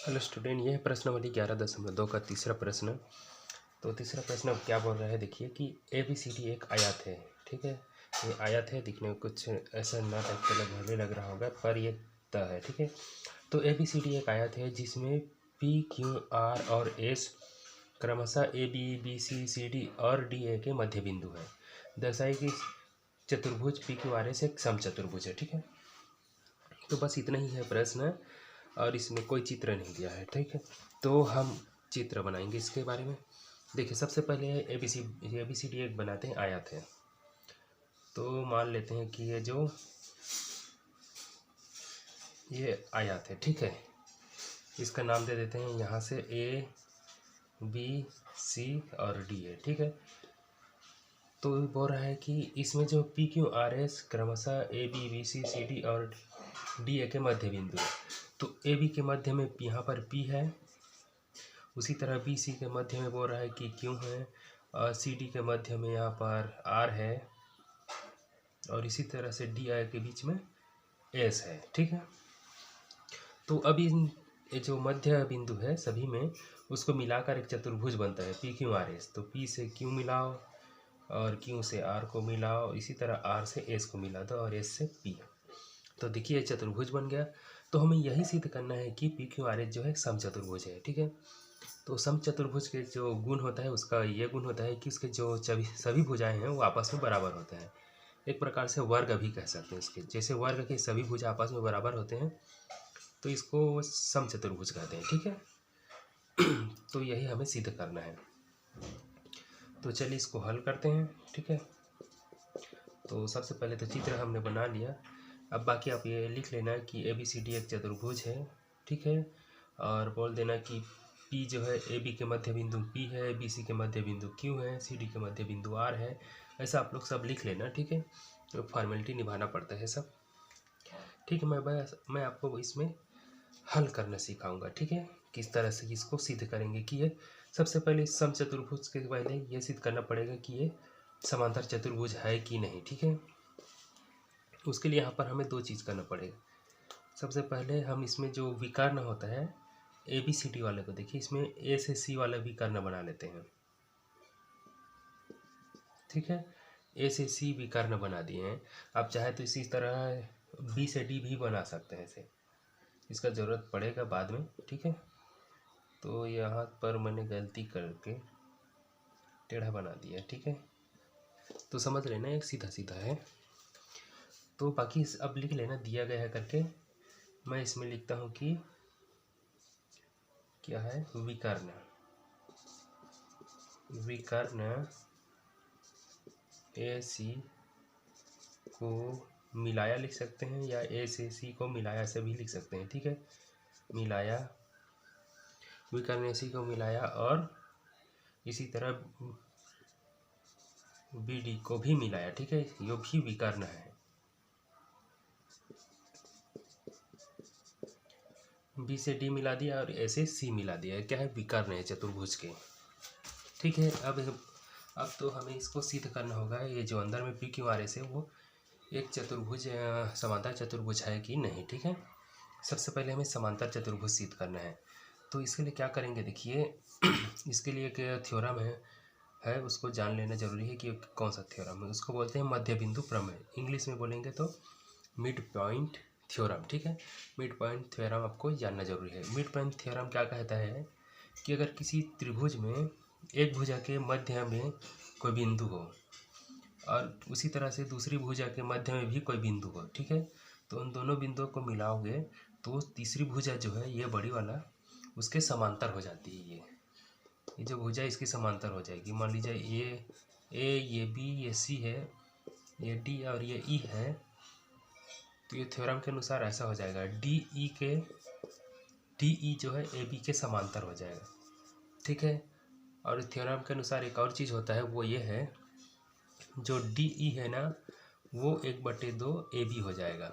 Hello student, यह है प्रश्नावली 11.2 का तीसरा प्रश्न। तो तीसरा प्रश्न अब क्या बोल रहा है, देखिए कि ABCD एक आयत है। ठीक है, ये आयत है, दिखने में कुछ ऐसा ना टाइप का भले लग रहा होगा, पर ये त है। ठीक है, तो ABCD एक आयत है जिसमें PQR और S क्रमशः ABBCCD और DA के मध्य बिंदु है। दर्शाई कि चतुर्भुज PQRS एक समचतुर्भुज है। ठीक है, तो बस इतना ही है प्रश्न, और इसमें कोई चित्र नहीं दिया है। ठीक है, तो हम चित्र बनाएंगे इसके बारे में। देखिए, सबसे पहले ABCD एक बनाते हैं, आयत है। तो मान लेते हैं कि ये आयत है। ठीक है, इसका नाम दे देते हैं यहाँ से ABC और D है। ठीक है, तो बोल रहा है कि इसमें जो PQRS क्रमशः ABBCCD और DA के मध्य बिंदु है। तो AB के मध्य में यहाँ पर P है, उसी तरह BC के मध्य में बोल रहा है कि Q है, और CD के मध्य में यहाँ पर R है, और इसी तरह से DI के बीच में S है। ठीक है, तो अभी ये जो मध्य बिंदु है सभी में, उसको मिलाकर एक चतुर्भुज बनता है PQRS। तो P से Q मिलाओ, और Q से R को मिलाओ, इसी तरह R से S को मिला दो, और S से P। तो देखिए चतुर्भुज बन गया। तो हमें यही सिद्ध करना है कि PQRS जो है समचतुर्भुज है। ठीक है, तो समचतुर्भुज के जो गुण होता है, उसका ये गुण होता है कि उसके जो सभी भुजाएं हैं वो आपस में बराबर होते हैं। एक प्रकार से वर्ग भी कह सकते हैं इसके, जैसे वर्ग के सभी भुजा आपस में बराबर होते हैं, तो इसको समचतुर्भुज कहते हैं। ठीक है, तो यही हमें सिद्ध करना है। तो चलिए इसको हल करते हैं। ठीक है, तो सबसे पहले तो चित्र हमने बना लिया। अब बाकी आप ये लिख लेना कि ABCD एक चतुर्भुज है। ठीक है, और बोल देना कि P जो है AB के मध्य बिंदु P है, BC के मध्य बिंदु Q है, CD के मध्य बिंदु R है। ऐसा आप लोग सब लिख लेना। ठीक है, तो फॉर्मेलिटी निभाना पड़ता है सब। ठीक है, मैं आपको इसमें हल करना सिखाऊंगा। ठीक है, किस तरह से इसको सिद्ध करेंगे कि ये सबसे पहले समचतुर्भुज के पहले ये सिद्ध करना पड़ेगा कि ये समांतर चतुर्भुज है कि नहीं। ठीक है, उसके लिए यहाँ पर हमें दो चीज़ करना पड़ेगा। सबसे पहले हम इसमें जो विकर्ण होता है ABCD वाले को, देखिए इसमें A से C वाला विकर्ण बना लेते हैं। ठीक है, A से C विकर्ण बना दिए हैं। आप चाहे तो इसी तरह B से D भी बना सकते हैं, इसे इसका ज़रूरत पड़ेगा बाद में। ठीक है, तो यहाँ पर मैंने गलती करके टेढ़ा बना दिया। ठीक है, तो समझ लेना एक सीधा सीधा है। तो बाकी अब लिख लेना दिया गया है करके। मैं इसमें लिखता हूँ कि क्या है, विकर्ण AC को मिलाया लिख सकते हैं, या A से C को मिलाया से भी लिख सकते हैं। ठीक है, मिलाया, विकर्ण AC को मिलाया, और इसी तरह BD को भी मिलाया। ठीक है, ये भी विकर्ण है। B से D मिला दिया और A से C मिला दिया, क्या है, विकर्ण है चतुर्भुज के। ठीक है, अब तो हमें इसको सिद्ध करना होगा, ये जो अंदर में PQRS है वो एक चतुर्भुज समांतर चतुर्भुज है कि नहीं। ठीक है, सबसे पहले हमें समांतर चतुर्भुज सिद्ध करना है। तो इसके लिए क्या करेंगे, देखिए इसके लिए एक थ्योरम है, उसको जान लेना जरूरी है कि कौन सा थ्योरम है। उसको बोलते हैं मध्य बिंदु प्रमेय, इंग्लिश में बोलेंगे तो मिड पॉइंट थ्योरम। ठीक है, मिड पॉइंट थ्योरम आपको जानना जरूरी है। मिड पॉइंट थ्योरम क्या कहता है कि अगर किसी त्रिभुज में एक भुजा के मध्य में कोई बिंदु हो, और उसी तरह से दूसरी भुजा के मध्य में भी कोई बिंदु हो, ठीक है, तो उन दोनों बिंदुओं को मिलाओगे तो तीसरी भुजा जो है, ये बड़ी वाला, उसके समांतर हो जाती है। ये जो भुजा इसकी समांतर हो जाएगी। मान लीजिए ये A, ये B, ये C है, ये D और ये E है, तो ये थ्योरम के अनुसार ऐसा हो जाएगा, DE जो है AB के समांतर हो जाएगा। ठीक है, और थ्योरम के अनुसार एक और चीज़ होता है, वो ये है, जो DE है ना, वो 1/2 AB हो जाएगा।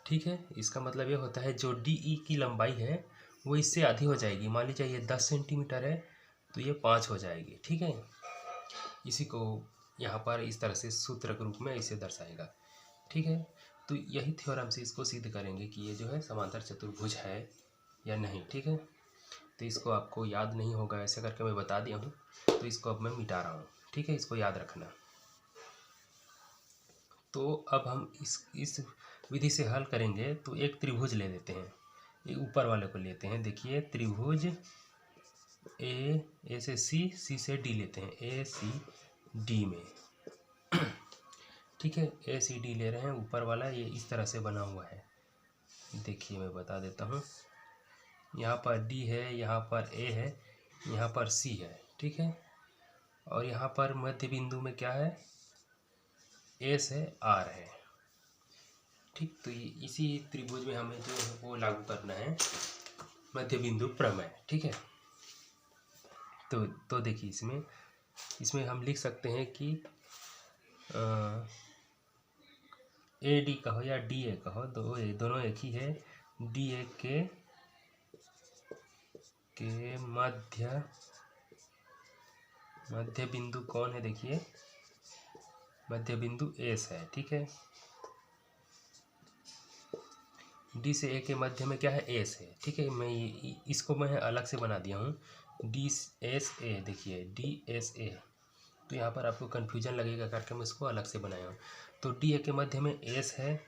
ठीक है, इसका मतलब ये होता है जो DE की लंबाई है वो इससे आधी हो जाएगी। मान लीजिए ये 10 सेंटीमीटर है, तो ये 5 हो जाएगी। ठीक है, इसी को यहाँ पर इस तरह से सूत्र के रूप में इसे दर्शाएगा। ठीक है, तो यही थ्योरम से इसको सिद्ध करेंगे कि ये जो है समांतर चतुर्भुज है या नहीं, ठीक है। तो इसको आपको याद नहीं होगा, ऐसे करके मैं बता दिया हूँ, तो इसको अब मैं मिटा रहा हूँ, ठीक है, इसको याद रखना। तो अब हम इस विधि से हल करेंगे। तो एक त्रिभुज ले लेते हैं, ये ऊपर वाले को लेते हैं। देखिए त्रिभुज ए से सी से डी लेते हैं, ए सी डी में, ठीक है। ए सी डी ले रहे हैं, ऊपर वाला ये इस तरह से बना हुआ है। देखिए मैं बता देता हूँ, यहाँ पर डी है, यहाँ पर ए है, यहाँ पर सी है, ठीक है। और यहाँ पर मध्य बिंदु में क्या है, एस है, आर है, ठीक। तो इसी त्रिभुज में हमें जो है वो लागू करना है मध्य बिंदु प्रमेय, ठीक है। तो देखिए इसमें हम लिख सकते हैं कि ए डी कहो या डी ए कहो, दोनों एक ही है। डी ए के मध्य बिंदु कौन है, देखिए मध्य बिंदु एस है, ठीक है। डी से ए के मध्य में क्या है, एस है, ठीक है। इसको मैं अलग से बना दिया हूँ, डी एस ए, देखिए डी एस ए। तो यहाँ पर आपको कन्फ्यूजन लगेगा करके मैं इसको अलग से बनाया हूँ। तो डी ए के मध्य में एस है,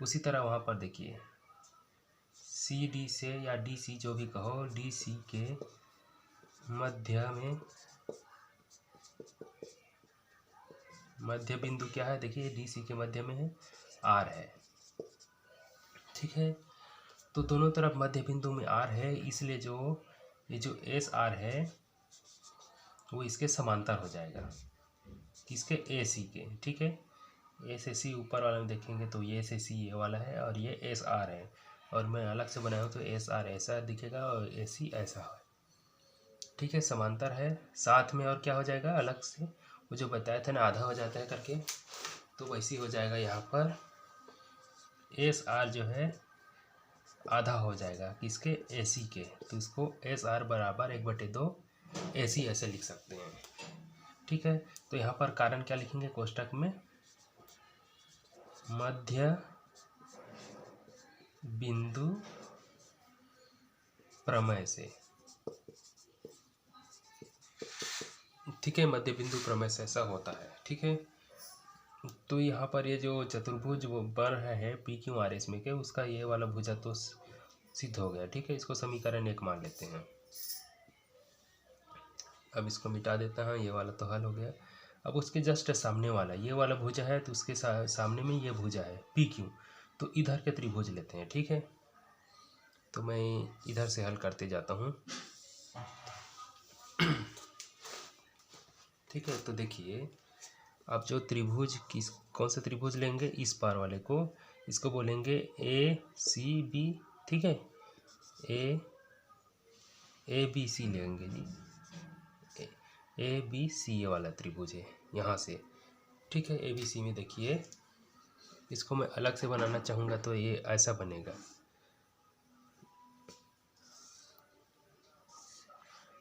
उसी तरह वहाँ पर देखिए सी डी से या डी सी जो भी कहो, डी सी के मध्य बिंदु क्या है, देखिए डी सी के मध्य में है, आर है, ठीक है। तो दोनों तरफ मध्य बिंदु में आर है, इसलिए ये जो एस आर है वो इसके समांतर हो जाएगा, किसके, ए सी के, ठीक है। ए से सी ऊपर वाला में देखेंगे तो ये से सी ये वाला है और ये एस आर है, और मैं अलग से बनाया हूँ तो एस आर ऐसा दिखेगा और ए सी ऐसा है, ठीक है, समांतर है। साथ में और क्या हो जाएगा, अलग से वो जो बताया था ना आधा हो जाता है करके, तो वैसे हो जाएगा। यहाँ पर एस आर जो है आधा हो जाएगा किसके, ए सी के, तो इसको एस आर बराबर 1/2 ए सी ऐसे लिख सकते हैं, ठीक है। तो यहाँ पर कारण क्या लिखेंगे, कोष्टक में मध्य बिंदु प्रमेय से, ठीक है, मध्य बिंदु प्रमेय से ऐसा होता है, ठीक है। तो यहाँ पर ये जो चतुर्भुज वो बन रहा है पी क्यू आर एस में के, उसका ये वाला भुजा तो सिद्ध हो गया, ठीक है। इसको समीकरण 1 मान लेते हैं। अब इसको मिटा देता हूँ, ये वाला तो हल हो गया। अब उसके जस्ट सामने वाला ये वाला भुजा है, तो उसके सामने में ये भुजा है पी क्यू, तो इधर के त्रिभुज लेते हैं, ठीक है। तो मैं इधर से हल करते जाता हूँ, ठीक है। तो देखिए अब जो त्रिभुज कौन सा त्रिभुज लेंगे, इस पार वाले को, इसको बोलेंगे ए सी बी, ठीक है। ए बी सी लेंगे जी, ए बी सी ये वाला त्रिभुज है यहाँ से, ठीक है। ए बी सी में देखिए इसको मैं अलग से बनाना चाहूँगा तो ये ऐसा बनेगा,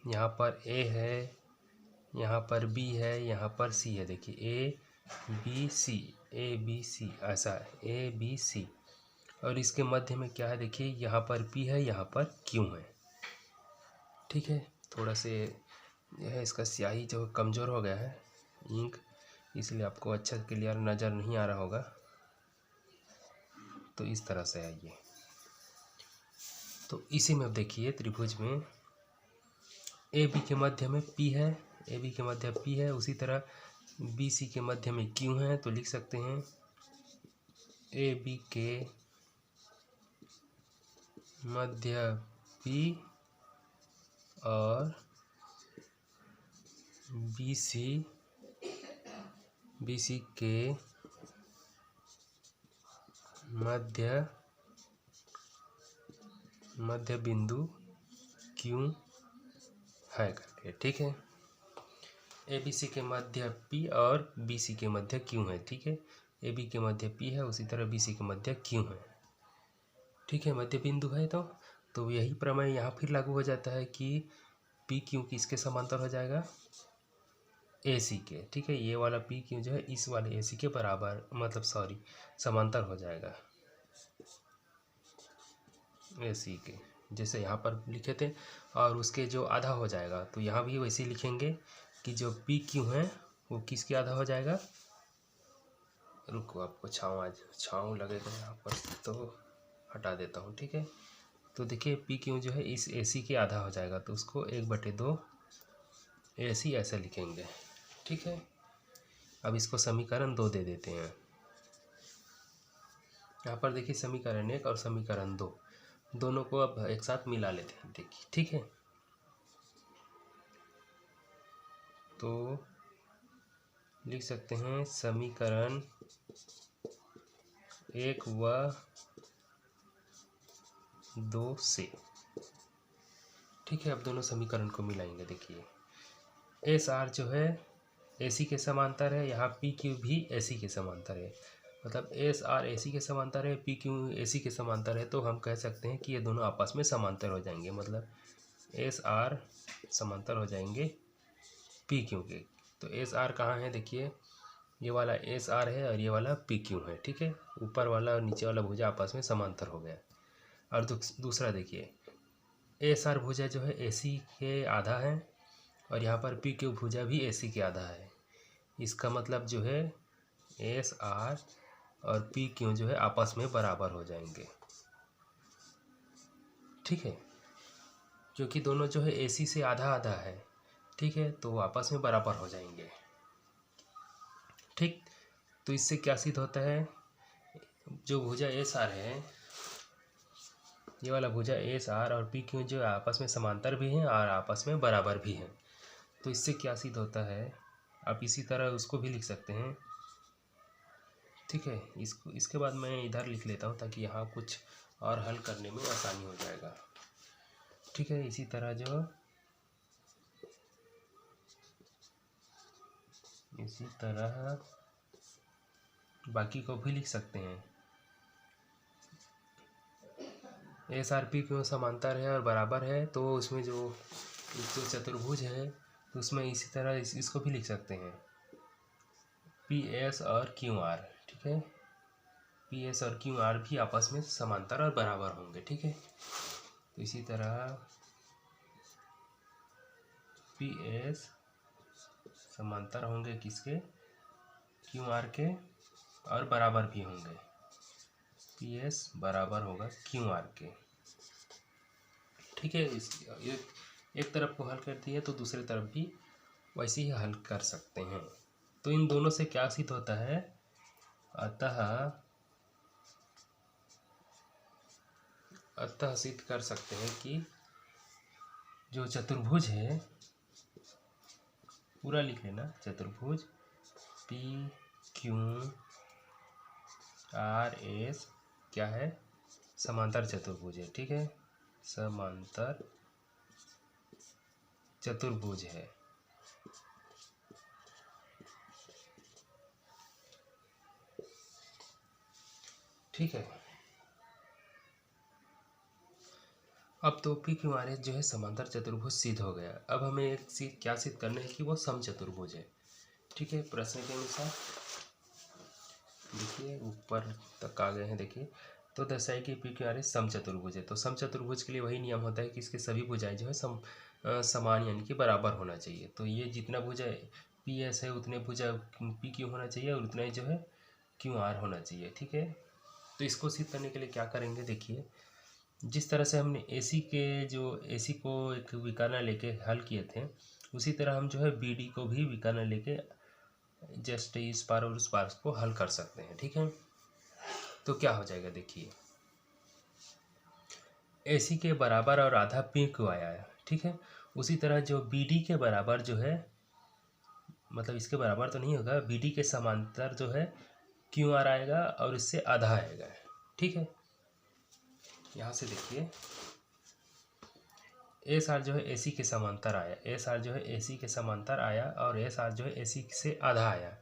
यहाँ पर ए है, यहाँ पर बी है, यहाँ पर सी है, देखिए ए बी सी ऐसा है, ए बी सी। और इसके मध्य में क्या है, देखिए यहाँ पर पी है, यहाँ पर क्यू है, ठीक है। थोड़ा से यह है इसका स्याही जो कमज़ोर हो गया है इंक, इसलिए आपको अच्छा क्लियर नज़र नहीं आ रहा होगा। तो इस तरह से है ये। तो इसी में अब देखिए त्रिभुज में ए बी के मध्य में पी है, ए बी के मध्य पी है, उसी तरह बी सी के मध्य में क्यू है। तो लिख सकते हैं ए बी के मध्य पी और बी सी के मध्य बिंदु क्यू है करके, ठीक है। ए बी सी के मध्य पी और बी सी के मध्य क्यू है, ठीक है। ए बी के मध्य पी है, उसी तरह बी सी के मध्य क्यू है, ठीक है, मध्य बिंदु है। तो यही प्रमेय यहाँ फिर लागू हो जाता है कि पी क्यू किसके समांतर हो जाएगा, ए सी के, ठीक है। ये वाला पी क्यू जो है इस वाले ए सी के बराबर, मतलब समांतर हो जाएगा ए सी के, जैसे यहाँ पर लिखे थे, और उसके जो आधा हो जाएगा तो यहाँ भी वैसे ही लिखेंगे कि जो पी क्यू है वो किसके आधा हो जाएगा। रुको, आपको छाँव लगेगा यहाँ पर तो हटा देता हूँ, ठीक है। तो देखिए पी क्यू जो है इस ए सी के आधा हो जाएगा, तो उसको 1/2 ए सी ऐसे लिखेंगे, ठीक है। अब इसको समीकरण 2 दे देते हैं। यहाँ पर देखिए समीकरण 1 और समीकरण 2 दोनों को अब एक साथ मिला लेते हैं, देखिए, ठीक है। तो लिख सकते हैं समीकरण 1 व 2 से, ठीक है। अब दोनों समीकरण को मिलाएंगे। देखिए एस आर जो है ए सी के समांतर है, यहाँ पी क्यू भी ए सी के समांतर है। मतलब एस आर ए सी के समांतर है, पी क्यू ए सी के समांतर है, तो हम कह सकते हैं कि ये दोनों आपस में समांतर हो जाएंगे। मतलब एस आर समांतर हो जाएंगे पी क्यू के। तो एस आर कहाँ है, देखिए ये वाला एस आर है और ये वाला पी क्यू है, ठीक है। ऊपर वाला और नीचे वाला भुजा आपस में समांतर हो गया। और दूसरा देखिए एस आर भुजा जो है ए सी के आधा है, और यहाँ पर पी क्यू भुजा भी ए सी के आधा है। इसका मतलब जो है एस आर और पी क्यू जो है आपस में बराबर हो जाएंगे, ठीक है। क्योंकि दोनों जो है ए सी से आधा आधा है, ठीक है, तो आपस में बराबर हो जाएंगे, ठीक। तो इससे क्या सिद्ध होता है, जो भुजा एस आर है, ये वाला भुजा एस आर और पी क्यू जो आपस में समांतर भी हैं और आपस में बराबर भी हैं। तो इससे क्या सिद्ध होता है, आप इसी तरह उसको भी लिख सकते हैं, ठीक है। इसके बाद मैं इधर लिख लेता हूँ ताकि यहाँ कुछ और हल करने में आसानी हो जाएगा, ठीक है। इसी तरह बाकी को भी लिख सकते हैं। एस आर पी क्यों समांतर है और बराबर है, तो उसमें जो चतुर्भुज है तो उसमें इसी तरह इसको भी लिख सकते हैं पी एस और क्यू आर, ठीक है। पी एस और क्यू आर भी आपस में समांतर और बराबर होंगे, ठीक है। तो इसी तरह पी एस समांतर होंगे किसके, क्यू आर के, और बराबर भी होंगे। पी एस बराबर होगा क्यू आर के, ठीक है। एक तरफ को हल कर दिए तो दूसरी तरफ भी वैसे ही हल कर सकते हैं। तो इन दोनों से क्या सिद्ध होता है, अतः सिद्ध कर सकते हैं कि जो चतुर्भुज है, पूरा लिख लेना, चतुर्भुज पी क्यू आर एस क्या है, समांतर चतुर्भुज है, ठीक है। समांतर चतुर्भुज है, ठीक है। अब तो पी क्यू आर एस जो है समांतर चतुर्भुज सिद्ध हो गया। अब हमें एक क्या सिद्ध करना है कि वो समचतुर्भुज है, ठीक है। प्रश्न के अनुसार देखिए ऊपर तक आ गए हैं, देखिए। तो दर्शाए कि पी क्यू आर एस समचतुर्भुज है। तो समचतुर्भुज के लिए वही नियम होता है कि इसके सभी भुजाएं जो है समान यानी कि बराबर होना चाहिए। तो ये जितना भुजा पी एस है उतने भुजा पी क्यू होना चाहिए और उतना ही जो है क्यू आर होना चाहिए, ठीक है। तो इसको सिद्ध करने के लिए क्या करेंगे, देखिए जिस तरह से हमने एसी को एक विकर्ण लेके हल किए थे, उसी तरह हम जो है बीडी को भी विकर्ण लेके जस्ट इस पार और उस पार को हल कर सकते हैं, ठीक है। तो क्या हो जाएगा, देखिए एसी के बराबर और आधा पी क्यू आया है, ठीक है। उसी तरह जो बीडी के बराबर जो है, मतलब इसके बराबर तो नहीं होगा, बीडी के समांतर जो है क्यू आर आएगा और इससे आधा आएगा, ठीक है। यहाँ से देखिए एस आर जो है ए सी के समांतर आया, एस आर जो है ए सी के समांतर आया और एस आर जो है ए सी से आधा आया।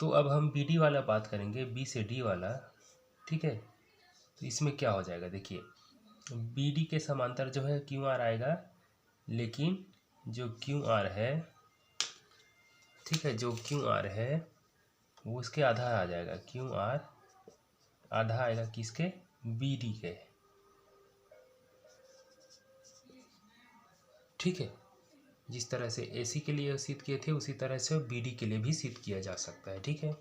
तो अब हम बी डी वाला बात करेंगे, बी से डी वाला, ठीक है। तो इसमें क्या हो जाएगा, देखिए बी डी के समांतर जो है क्यू आर आएगा, लेकिन जो क्यू आर है, ठीक है, जो क्यू आर है वो उसके आधा आ जाएगा। क्यू आर आधा आएगा किसके, बी डी के, ठीक है। जिस तरह से AC के लिए सिद्ध किए थे उसी तरह से BD के लिए भी सिद्ध किया जा सकता है, ठीक है।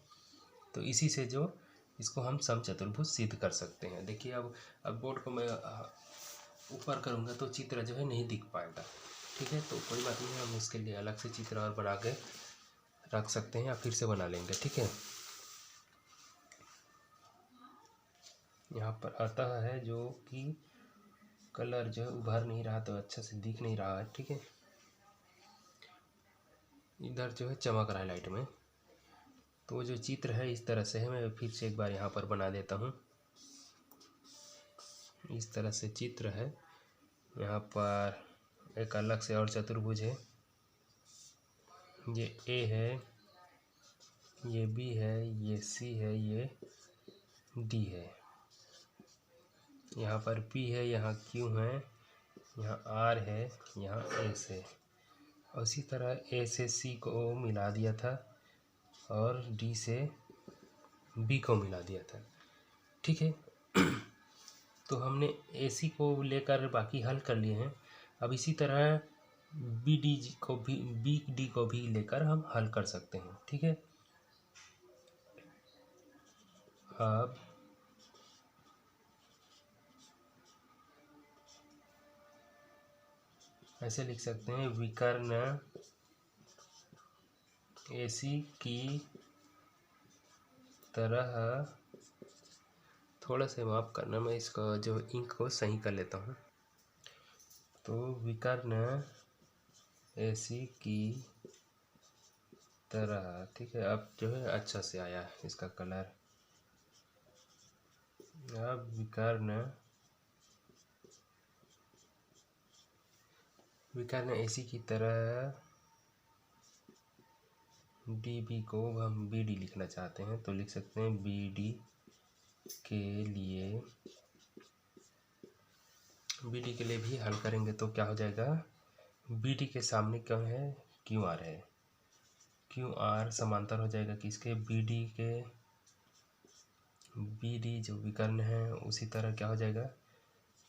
तो इसी से जो इसको हम समचतुर्भुज सिद्ध कर सकते हैं। देखिए अब बोर्ड को मैं ऊपर करूँगा तो चित्र जो है नहीं दिख पाएगा, ठीक है। तो कोई बात नहीं, हम इसके लिए अलग से चित्र और बना के रख सकते हैं या फिर से बना लेंगे, ठीक है। यहाँ पर अतः है जो कि कलर जो है उभर नहीं रहा तो अच्छा से दिख नहीं रहा है, ठीक है। इधर जो है चमक रहा है लाइट में। तो जो चित्र है इस तरह से है, मैं फिर से एक बार यहाँ पर बना देता हूँ। इस तरह से चित्र है। यहाँ पर एक अलग से और चतुर्भुज है, ये A है, ये B है, ये C है, ये D है। यहाँ पर P है, यहाँ Q है, यहाँ R है, यहाँ S है। और इसी तरह A से C को मिला दिया था और D से B को मिला दिया था, ठीक है। तो हमने AC को लेकर बाकी हल कर लिए हैं। अब इसी तरह BD को भी लेकर हम हल कर सकते हैं, ठीक है। अब ऐसे लिख सकते हैं, विकर्ण AC की तरह, थोड़ा सा माफ करना, मैं इसका जो इंक को सही कर लेता हूँ। तो विकर्ण AC की तरह, ठीक है। अब जो है अच्छा से आया इसका कलर। अब विकर्ण AC की तरह DB को हम BD लिखना चाहते हैं तो लिख सकते हैं BD के लिए भी हल करेंगे तो क्या हो जाएगा, BD के सामने क्या है, QR है। QR समांतर हो जाएगा किसके, BD जो विकर्ण है उसी तरह क्या हो जाएगा,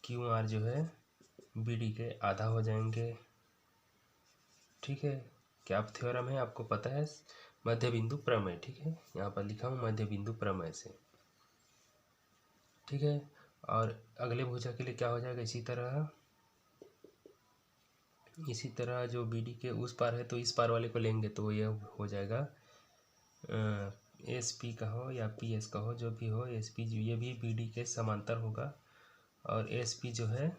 QR जो है BD के आधा हो जाएंगे, ठीक है। क्या आप थ्योरम है, आपको पता है, मध्य बिंदु प्रमेय, ठीक है। यहाँ पर लिखा हूँ मध्य बिंदु प्रमेय से, ठीक है। और अगले भुजा के लिए क्या हो जाएगा, इसी तरह जो BD के उस पार है तो इस पार वाले को लेंगे तो ये हो जाएगा SP का हो या PS का हो, जो भी हो, SP जो ये भी BD के समांतर होगा और SP जो है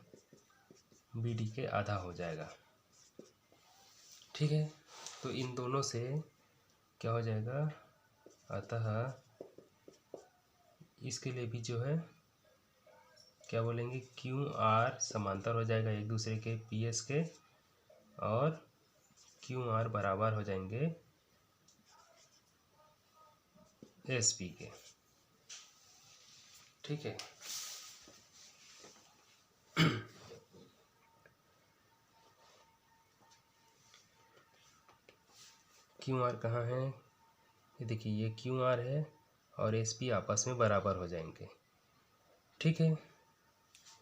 BD के आधा हो जाएगा, ठीक है। तो इन दोनों से क्या हो जाएगा, अतः इसके लिए भी जो है क्या बोलेंगे, QR समांतर हो जाएगा एक दूसरे के PS के और QR बराबर हो जाएंगे SP के, ठीक है। QR कहाँ है, ये देखिए, ये QR है और SP आपस में बराबर हो जाएंगे, ठीक है।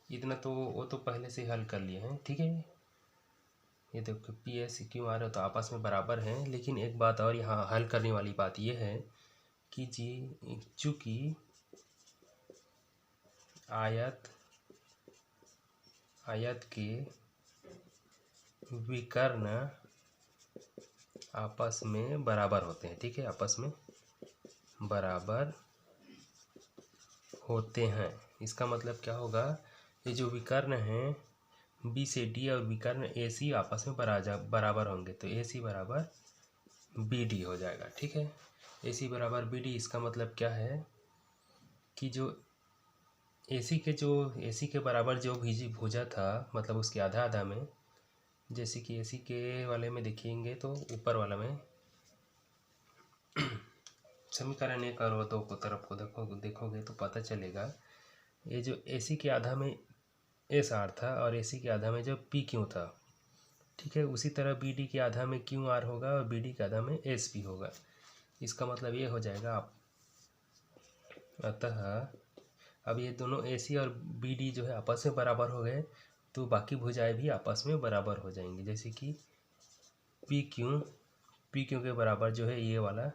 इतना तो वो तो पहले से हल कर लिए हैं, ठीक है। ये देखो PS QR तो आपस में बराबर हैं, लेकिन एक बात और यहाँ हल करने वाली बात ये है कि चूँकि आयत के विकर्ण आपस में बराबर होते हैं, ठीक है, आपस में बराबर होते हैं। इसका मतलब क्या होगा, ये जो विकर्ण हैं B से D और विकर्ण AC आपस में बराबर होंगे तो AC बराबर BD हो जाएगा, ठीक है। AC बराबर BD, इसका मतलब क्या है कि जो AC के बराबर जो भुजा था, मतलब उसके आधा आधा में, जैसे कि AC के वाले में देखेंगे तो ऊपर वाला में समीकरण एक और दो को तरफ को देखोगे तो पता चलेगा, ये जो AC के आधा में SR था और AC के आधा में जो PQ था, ठीक है। उसी तरह BD के आधा में QR होगा और BD के आधा में SP होगा। इसका मतलब ये हो जाएगा अतः अब ये दोनों AC और BD जो है आपस में बराबर हो गए तो बाकी भुजाएं भी आपस में बराबर हो जाएंगी। जैसे कि पी क्यू के बराबर जो है ये वाला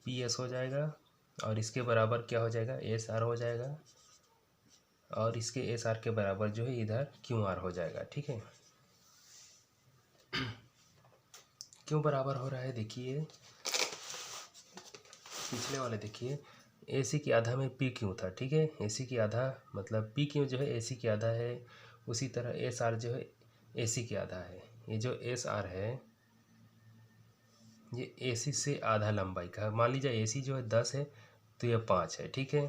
पी एस हो जाएगा, और इसके बराबर क्या हो जाएगा, एस आर हो जाएगा, और इसके एस आर के बराबर जो है इधर क्यू आर हो जाएगा। ठीक है, क्यों बराबर हो रहा है देखिए, पिछले वाले देखिए, ए सी की आधा में पी क्यू था। ठीक है, ए सी की आधा मतलब पी क्यू जो है ए सी की आधा है, उसी तरह एस आर जो है ए सी की आधा है। ये जो एस आर है ये ए सी से आधा लंबाई का है। मान लीजिए ए सी जो है 10 है तो ये 5 है। ठीक है,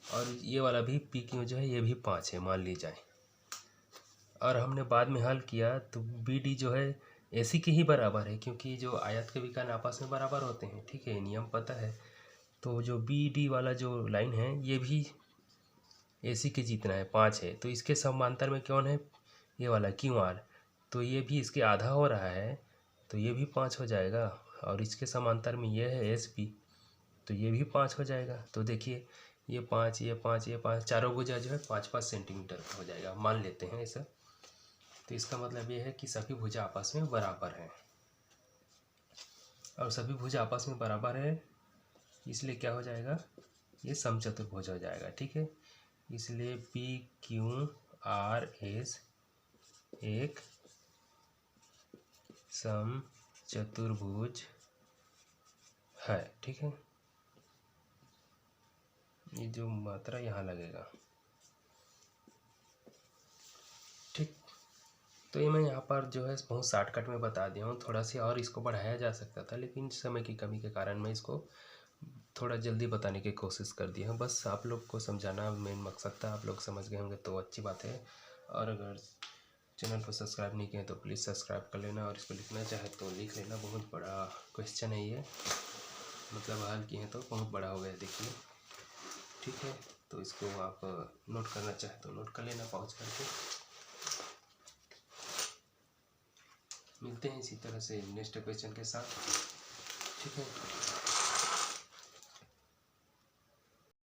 और ये वाला भी पी क्यू जो है ये भी 5 है मान ली जाए। और हमने बाद में हल किया तो बी डी जो है ए सी के ही बराबर है, क्योंकि जो आयत के विकर्ण आपस में बराबर होते हैं। ठीक है, नियम पता है। तो जो बी डी वाला जो लाइन है ये भी ए सी के जितना है, 5 है। तो इसके समांतर में कौन है, ये वाला क्यू आर, तो ये भी इसके आधा हो रहा है, तो ये भी 5 हो जाएगा। और इसके समांतर में ये है एस पी, तो ये भी 5 हो जाएगा। तो देखिए ये 5 ये 5 ये 5, चारों भुजा जो है 5-5 सेंटीमीटर का हो जाएगा, मान लेते हैं ऐसा। तो इसका मतलब ये है कि सभी भुजा आपस में बराबर हैं, और सभी भुजा आपस में बराबर है इसलिए क्या हो जाएगा, ये समचतुर्भुज हो जाएगा। ठीक है, इसलिए पी क्यू आर एस एक समचतुर्भुज है। ठीक है, ये जो मात्रा यहाँ लगेगा। ठीक, तो ये मैं यहाँ पर जो है बहुत शॉर्टकट में बता दिया हूँ। थोड़ा सी और इसको बढ़ाया जा सकता था, लेकिन समय की कमी के कारण मैं इसको थोड़ा जल्दी बताने की कोशिश कर दिया हूँ। बस आप लोग को समझाना मेन मकसद था। आप लोग समझ गए होंगे तो अच्छी बात है। और अगर चैनल को सब्सक्राइब नहीं किया तो प्लीज़ सब्सक्राइब कर लेना, और इसको लिखना चाहे तो लिख लेना। बहुत बड़ा क्वेश्चन है ये, मतलब हल किए तो बहुत बड़ा हो गया देखिए। ठीक है, तो इसको आप नोट करना चाहे तो नोट कर लेना पहुँच करके। मिलते हैं इसी तरह से नेक्स्ट क्वेश्चन के साथ। ठीक है।